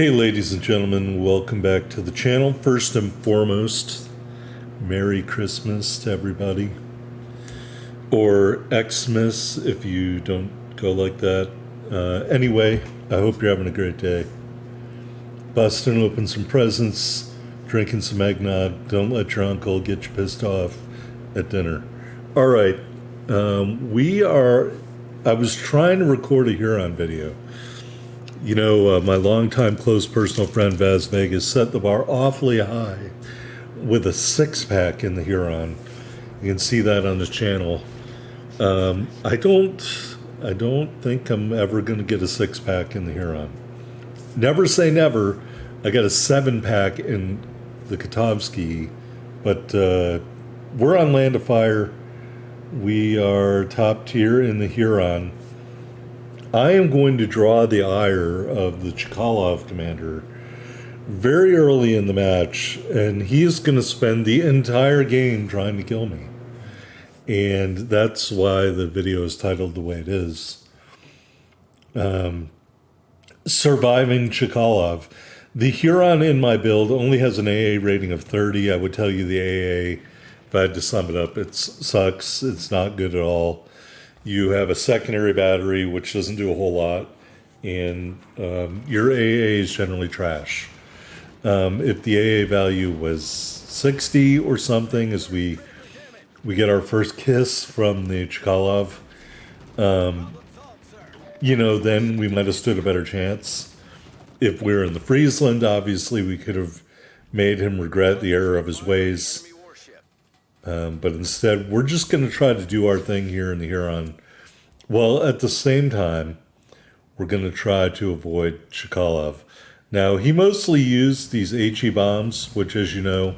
Hey ladies and gentlemen, welcome back to the channel. First and foremost, Merry Christmas to everybody. Or Xmas if you don't go like that. Anyway, I hope you're having a great day. Busting open some presents, drinking some eggnog. Don't let your uncle get you pissed off at dinner. Alright, I was trying to record a Huron video. You know, my longtime close personal friend Vaz Vegas set the bar awfully high with a six-pack in the Huron. You can see that on his channel. I don't think I'm ever going to get a six-pack in the Huron. Never say never. I got a seven-pack in the Katovsky, but we're on Land of Fire. We are top tier in the Huron. I am going to draw the ire of the Chkalov commander very early in the match, and he's going to spend the entire game trying to kill me. And that's why the video is titled the way it is. Surviving Chkalov. The Huron in my build only has an AA rating of 30. I would tell you the AA, if I had to sum it up, it sucks. It's not good at all. You have a secondary battery, which doesn't do a whole lot, and your AA is generally trash. If the AA value was 60 or something, as we get our first kiss from the Chkalov, then we might have stood a better chance. If we're in the Friesland, obviously we could have made him regret the error of his ways. But instead, we're just going to try to do our thing here in the Huron. Well, at the same time, we're going to try to avoid Chkalov. Now, he mostly used these HE bombs, which, as you know,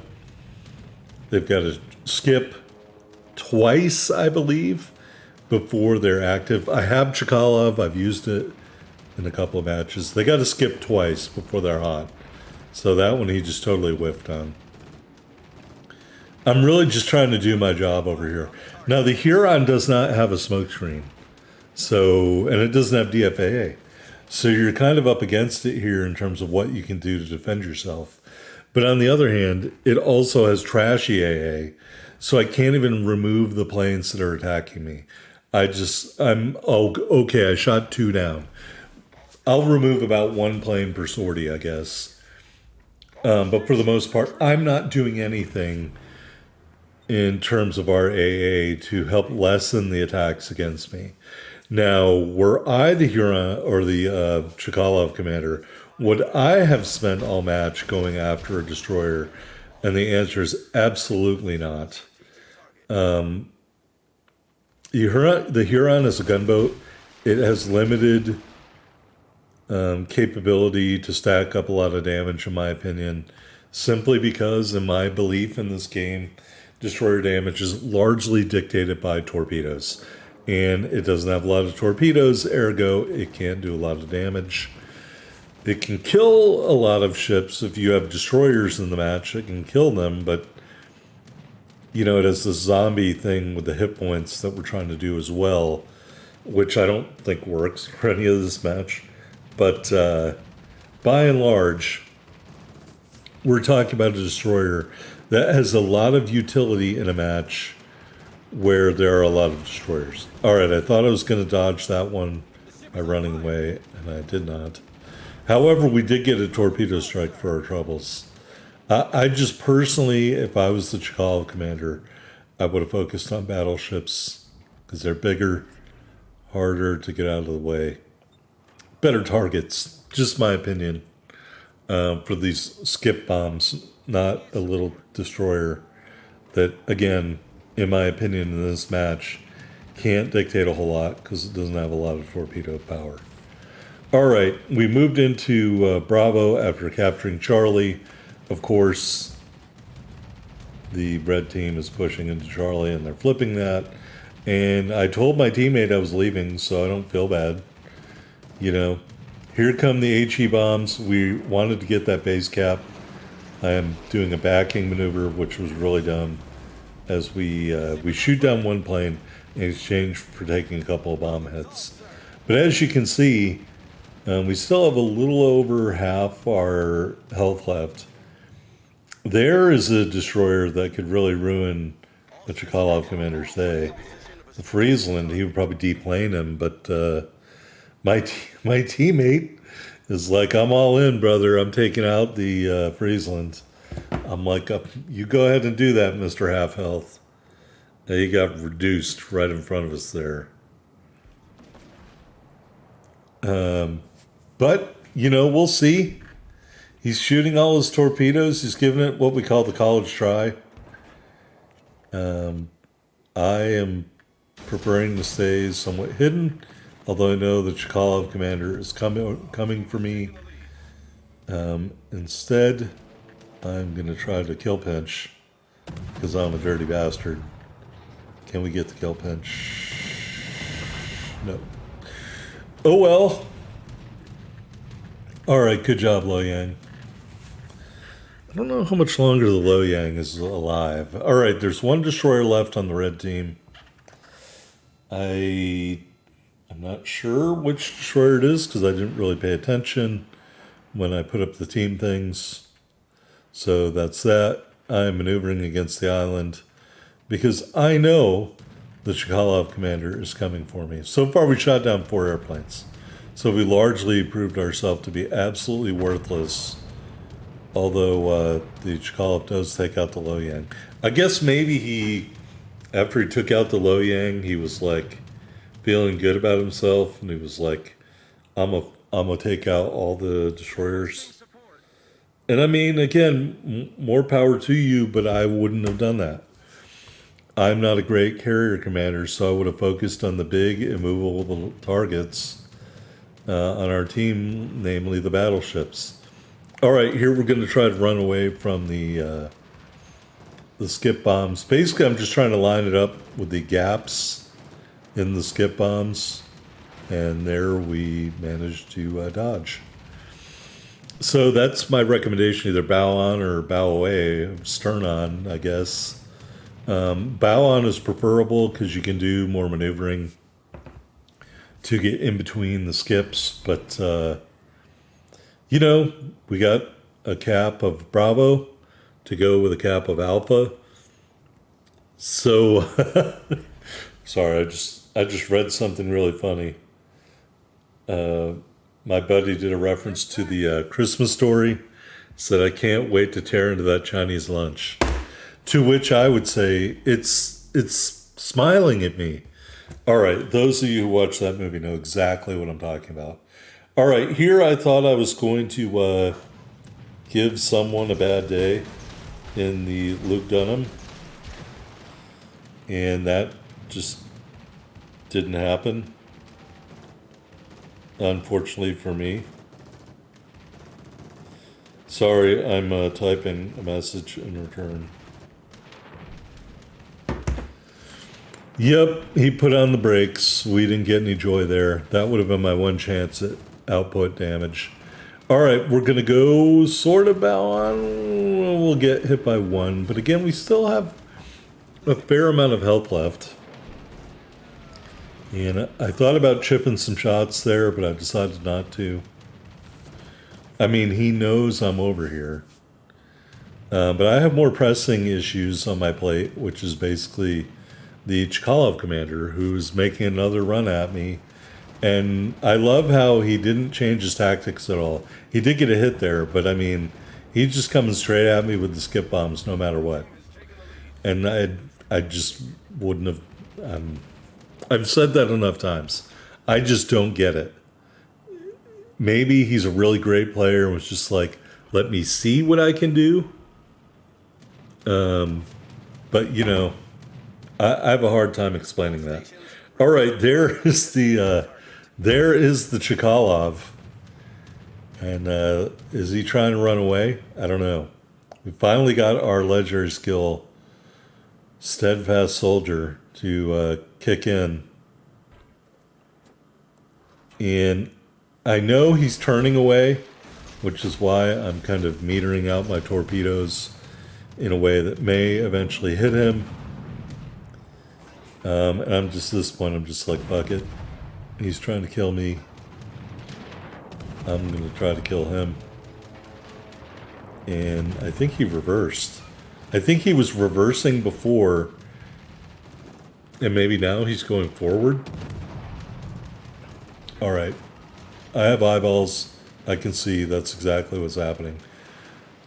they've got to skip twice, I believe, before they're active. I have Chkalov. I've used it in a couple of matches. They got to skip twice before they're hot. So that one he just totally whiffed on. I'm really just trying to do my job over here. Now, the Huron does not have a smoke screen. And it doesn't have DFAA. So you're kind of up against it here in terms of what you can do to defend yourself. But on the other hand, it also has trashy AA. So I can't even remove the planes that are attacking me. I shot two down. I'll remove about one plane per sortie, I guess. But for the most part, I'm not doing anything in terms of our AA to help lessen the attacks against me. Now, were I the Huron or the Chkalov commander, would I have spent all match going after a destroyer? And the answer is absolutely not. The Huron is a gunboat. It has limited capability to stack up a lot of damage, in my opinion, simply because, in my belief in this game, destroyer damage is largely dictated by torpedoes. And it doesn't have a lot of torpedoes, ergo, it can't do a lot of damage. It can kill a lot of ships. If you have destroyers in the match, it can kill them, but, it has this zombie thing with the hit points that we're trying to do as well, which I don't think works for any of this match. But by and large, we're talking about a destroyer that has a lot of utility in a match where there are a lot of destroyers. All right, I thought I was going to dodge that one by running away, and I did not. However, we did get a torpedo strike for our troubles. I just personally, if I was the Chkalov commander, I would have focused on battleships because they're bigger, harder to get out of the way. Better targets, just my opinion, for these skip bombs, not a little destroyer that, again, in my opinion, in this match, can't dictate a whole lot because it doesn't have a lot of torpedo power. All right, we moved into Bravo after capturing Charlie. Of course, the red team is pushing into Charlie, and they're flipping that. And I told my teammate I was leaving, so I don't feel bad. Here come the HE bombs. We wanted to get that base cap. I am doing a backing maneuver, which was really dumb, as we shoot down one plane in exchange for taking a couple of bomb hits. But as you can see, We still have a little over half our health left. There is a destroyer that could really ruin the Chkalov commander's day. The Friesland, he would probably deplane him, but my teammate is like, I'm all in, brother. I'm taking out the Friesland. I'm like, you go ahead and do that, Mr. Half Health. He got reduced right in front of us there. But, we'll see. He's shooting all his torpedoes. He's giving it what we call the college try. I am preparing to stay somewhat hidden, although I know the Chkalov commander is coming for me. Instead, I'm going to try to kill pinch because I'm a dirty bastard. Can we get the kill pinch? No. Oh well. All right, good job, Lo Yang. I don't know how much longer the Lo Yang is alive. All right, there's one destroyer left on the red team. I'm not sure which destroyer it is because I didn't really pay attention when I put up the team things. So that's that. I'm maneuvering against the island because I know the Chkalov commander is coming for me. So far, we shot down 4 airplanes. So we largely proved ourselves to be absolutely worthless. Although the Chkalov does take out the Lo Yang. I guess maybe after he took out the Lo Yang, he was like feeling good about himself. And he was like, I'm gonna take out all the destroyers. And I mean, again, more power to you, but I wouldn't have done that. I'm not a great carrier commander, so I would have focused on the big immovable targets on our team, namely the battleships. All right, here we're going to try to run away from the skip bombs. Basically, I'm just trying to line it up with the gaps in the skip bombs, and there we managed to dodge. So that's my recommendation, either bow on or bow away, stern on, I guess. Bow on is preferable because you can do more maneuvering to get in between the skips, but we got a cap of Bravo to go with a cap of Alpha. So sorry, I just read something really funny. My buddy did a reference to the Christmas Story, said, I can't wait to tear into that Chinese lunch. To which I would say, it's smiling at me. All right, those of you who watch that movie know exactly what I'm talking about. All right, here I thought I was going to give someone a bad day in the Luke Dunham. And that just didn't happen. Unfortunately for me. Sorry, I'm typing a message in return. Yep, he put on the brakes. We didn't get any joy there. That would have been my one chance at output damage. All right, we're going to go sort of bow on. We'll get hit by 1. But again, we still have a fair amount of health left. And I thought about chipping some shots there, but I decided not to. I mean, he knows I'm over here. But I have more pressing issues on my plate, which is basically the Chkalov commander, who's making another run at me. And I love how he didn't change his tactics at all. He did get a hit there, but I mean, he's just coming straight at me with the skip bombs no matter what. And I just wouldn't have... I've said that enough times. I just don't get it. Maybe he's a really great player and was just like, let me see what I can do. But, I have a hard time explaining that. All right, there is the Chkalov. And is he trying to run away? I don't know. We finally got our legendary skill, Steadfast Soldier, to kick in. And I know he's turning away, which is why I'm kind of metering out my torpedoes in a way that may eventually hit him. And I'm just, at this point, I'm just like, fuck it. He's trying to kill me. I'm going to try to kill him. And I think he reversed. I think he was reversing before. And maybe now he's going forward. All right. I have eyeballs. I can see that's exactly what's happening.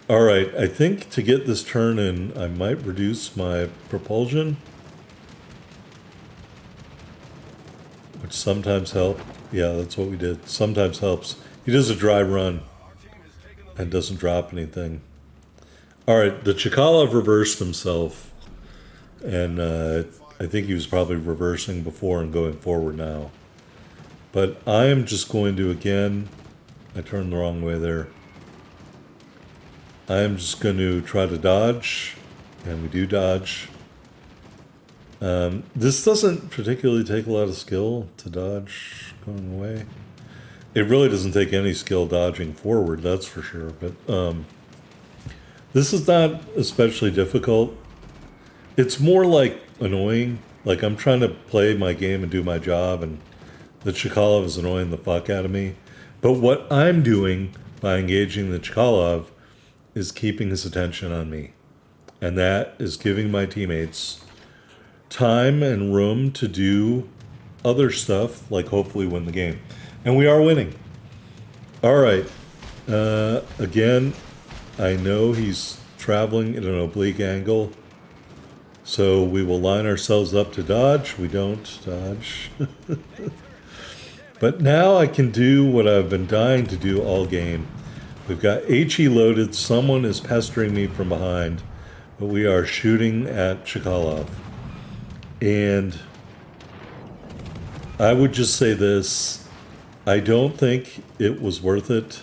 All right. I think to get this turn in, I might reduce my propulsion, which sometimes helps. Yeah, that's what we did. Sometimes helps. He does a dry run and doesn't drop anything. All right, the Chkalov reversed himself, and I think he was probably reversing before and going forward now. But I am just going to, again, I turned the wrong way there. I am just going to try to dodge, and we do dodge. This doesn't particularly take a lot of skill to dodge going away. It really doesn't take any skill dodging forward, that's for sure. But this is not especially difficult. It's more like annoying. Like I'm trying to play my game and do my job, and the Chkalov is annoying the fuck out of me. But what I'm doing by engaging the Chkalov is keeping his attention on me. And that is giving my teammates time and room to do other stuff, like hopefully win the game. And we are winning. All right. Again, I know he's traveling at an oblique angle. So we will line ourselves up to dodge. We don't dodge. But now I can do what I've been dying to do all game. We've got HE loaded. Someone is pestering me from behind. But we are shooting at Chkalov. And I would just say this. I don't think it was worth it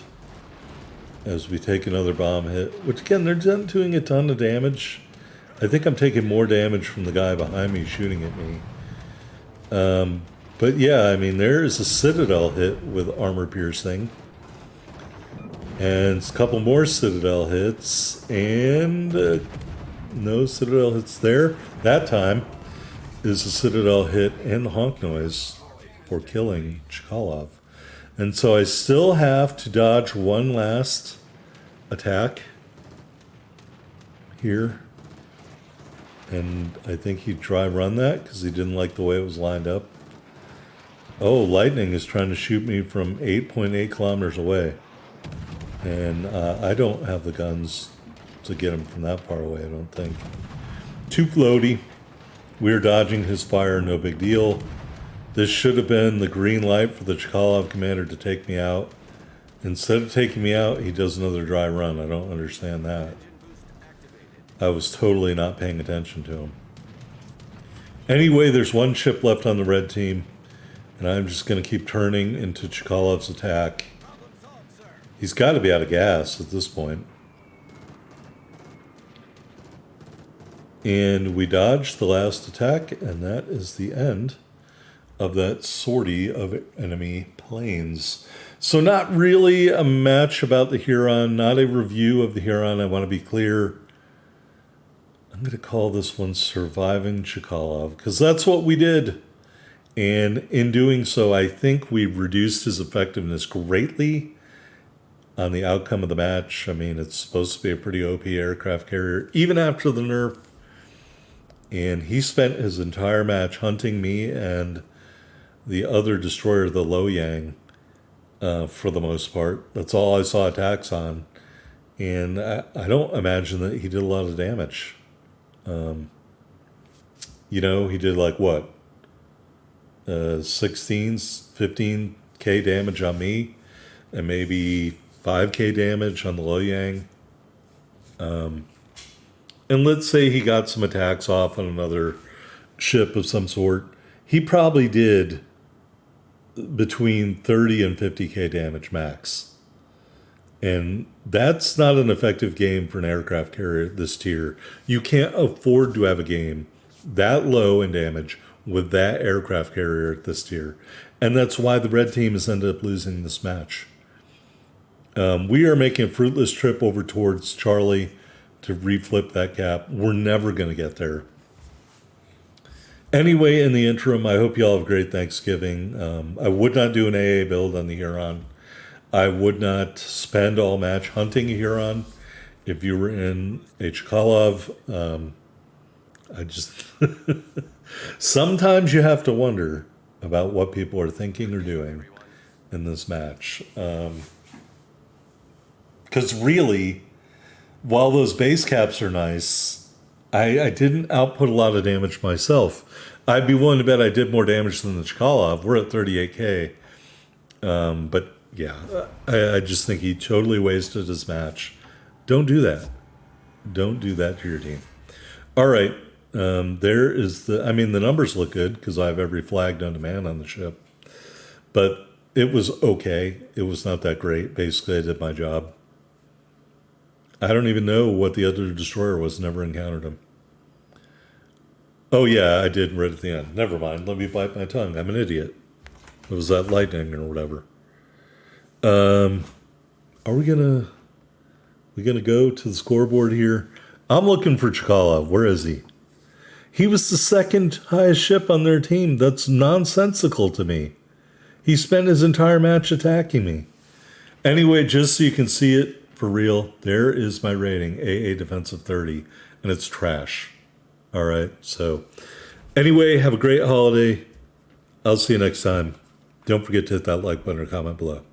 as we take another bomb hit. Which again, they're not doing a ton of damage. I think I'm taking more damage from the guy behind me shooting at me. But yeah, I mean, there is a Citadel hit with armor piercing. And a couple more Citadel hits. And no Citadel hits there. That time is a Citadel hit and the honk noise for killing Chkalov. And so I still have to dodge one last attack here. And I think he dry run that because he didn't like the way it was lined up. Oh, lightning is trying to shoot me from 8.8 kilometers away. And I don't have the guns to get him from that far away, I don't think. Too floaty. We're dodging his fire, no big deal. This should have been the green light for the Chkalov commander to take me out. Instead of taking me out, he does another dry run. I don't understand that. I was totally not paying attention to him. Anyway, there's one ship left on the red team, and I'm just going to keep turning into Chkalov's attack. He's got to be out of gas at this point. And we dodged the last attack, and that is the end of that sortie of enemy planes. So not really a match about the Huron, not a review of the Huron. I want to be clear. I'm going to call this one Surviving Chkalov, because that's what we did. And in doing so, I think we reduced his effectiveness greatly on the outcome of the match. I mean, it's supposed to be a pretty OP aircraft carrier, even after the nerf. And he spent his entire match hunting me and the other destroyer, the Loyang, for the most part. That's all I saw attacks on. And I don't imagine that he did a lot of damage. You know, he did like what? 16, 15k damage on me, and maybe 5k damage on the Loyang. And let's say he got some attacks off on another ship of some sort. He probably did between 30 and 50k damage max. And that's not an effective game for an aircraft carrier this tier. You can't afford to have a game that low in damage with that aircraft carrier at this tier. And that's why the red team has ended up losing this match. We are making a fruitless trip over towards Charlie to reflip that cap. We're never going to get there. Anyway, in the interim, I hope you all have a great Thanksgiving. I would not do an AA build on the Huron. I would not spend all match hunting a Huron. If you were in a Chkalov, I just sometimes you have to wonder about what people are thinking or doing in this match. Because really, while those base caps are nice, I didn't output a lot of damage myself. I'd be willing to bet I did more damage than the Chkalov. We're at 38k. But yeah, I just think he totally wasted his match. Don't do that. Don't do that to your team. All right. There is the. I mean, the numbers look good because I have every flag known to man on the ship. But it was okay. It was not that great. Basically, I did my job. I don't even know what the other destroyer was. Never encountered him. Oh, yeah, I did right at the end. Never mind. Let me bite my tongue. I'm an idiot. It was that lightning or whatever. Are we gonna go to the scoreboard here? I'm looking for Chkalov. Where is he? He was the second highest ship on their team. That's nonsensical to me. He spent his entire match attacking me. Anyway, just so you can see it for real, there is my rating, AA Defensive 30, and it's trash. All right, so anyway, have a great holiday. I'll see you next time. Don't forget to hit that like button or comment below.